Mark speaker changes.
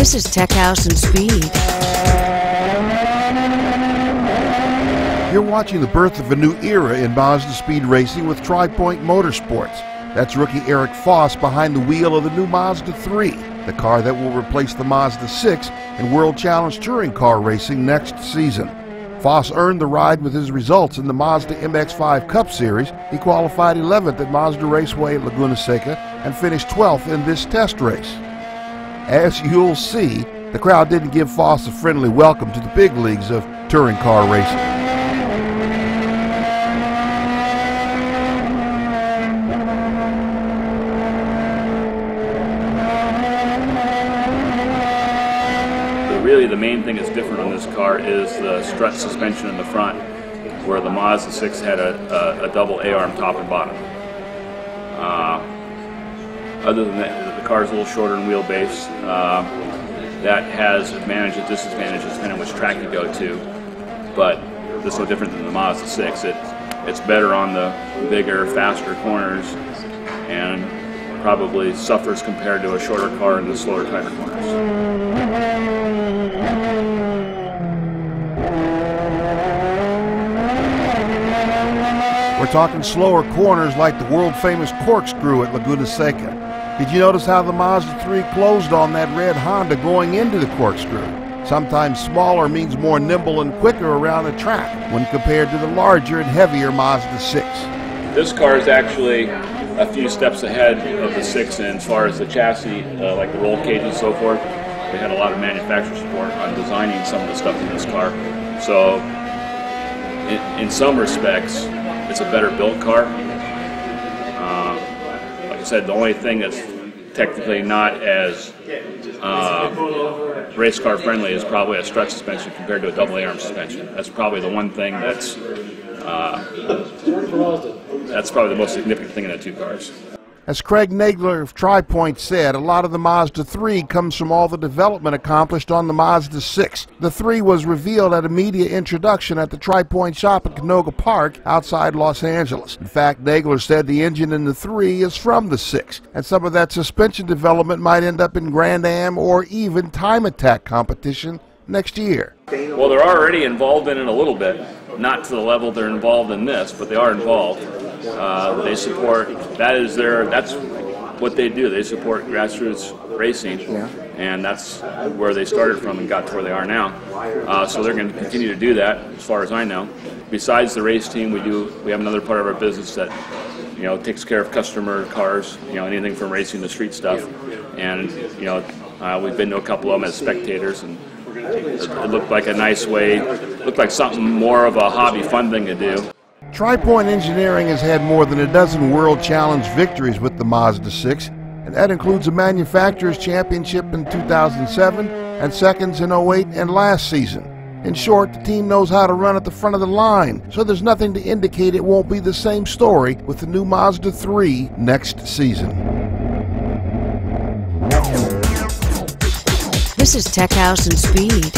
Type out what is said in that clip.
Speaker 1: This is Tech House and Speed.
Speaker 2: You're watching the birth of a new era in Mazda speed racing with Tri-Point Motorsports. That's rookie Eric Foss behind the wheel of the new Mazda 3, the car that will replace the Mazda 6 in World Challenge Touring Car racing next season. Foss earned the ride with his results in the Mazda MX-5 Cup Series. He qualified 11th at Mazda Raceway at Laguna Seca and finished 12th in this test race. As you'll see, the crowd didn't give Foss a friendly welcome to the big leagues of touring car racing.
Speaker 3: Really, the main thing that's different on this car is the strut suspension in the front, where the Mazda 6 had a double A-arm top and bottom. Other than that, the car is a little shorter in wheelbase. That has advantages and disadvantages depending on which track you go to, but this is no different than the Mazda 6. It's better on the bigger, faster corners and probably suffers compared to a shorter car in the slower, tighter corners.
Speaker 2: We're talking slower corners like the world-famous corkscrew at Laguna Seca. Did you notice how the Mazda 3 closed on that red Honda going into the corkscrew? Sometimes smaller means more nimble and quicker around the track when compared to the larger and heavier Mazda 6.
Speaker 3: This car is actually a few steps ahead of the 6 as far as the chassis, like the roll cage and so forth. They had a lot of manufacturer support on designing some of the stuff in this car. So in some respects, it's a better built car. Like I said, the only thing that's technically not as race car friendly is probably a strut suspension compared to a double A-arm suspension. That's probably the one thing that's probably the most significant thing in the two cars.
Speaker 2: As Craig Nagler of Tri-Point said, a lot of the Mazda 3 comes from all the development accomplished on the Mazda 6. The 3 was revealed at a media introduction at the Tri-Point shop at Canoga Park outside Los Angeles. In fact, Nagler said the engine in the 3 is from the 6, and some of that suspension development might end up in Grand Am or even time attack competition next year.
Speaker 3: Well, they're already involved in it a little bit, not to the level they're involved in this, but they are involved. They support, that's what they do. They support grassroots racing, and that's where they started from and got to where they are now. So they're going to continue to do that, as far as I know. Besides the race team, we have another part of our business that, takes care of customer cars, anything from racing to street stuff. And, we've been to a couple of them as spectators, and it looked like a nice way, looked like something more of a hobby fun thing to do.
Speaker 2: Tri-Point Engineering has had more than a dozen World Challenge victories with the Mazda 6, and that includes a Manufacturers' Championship in 2007 and seconds in 08 and last season. In short, the team knows how to run at the front of the line, so there's nothing to indicate it won't be the same story with the new Mazda 3 next season.
Speaker 1: This is Tech House and Speed.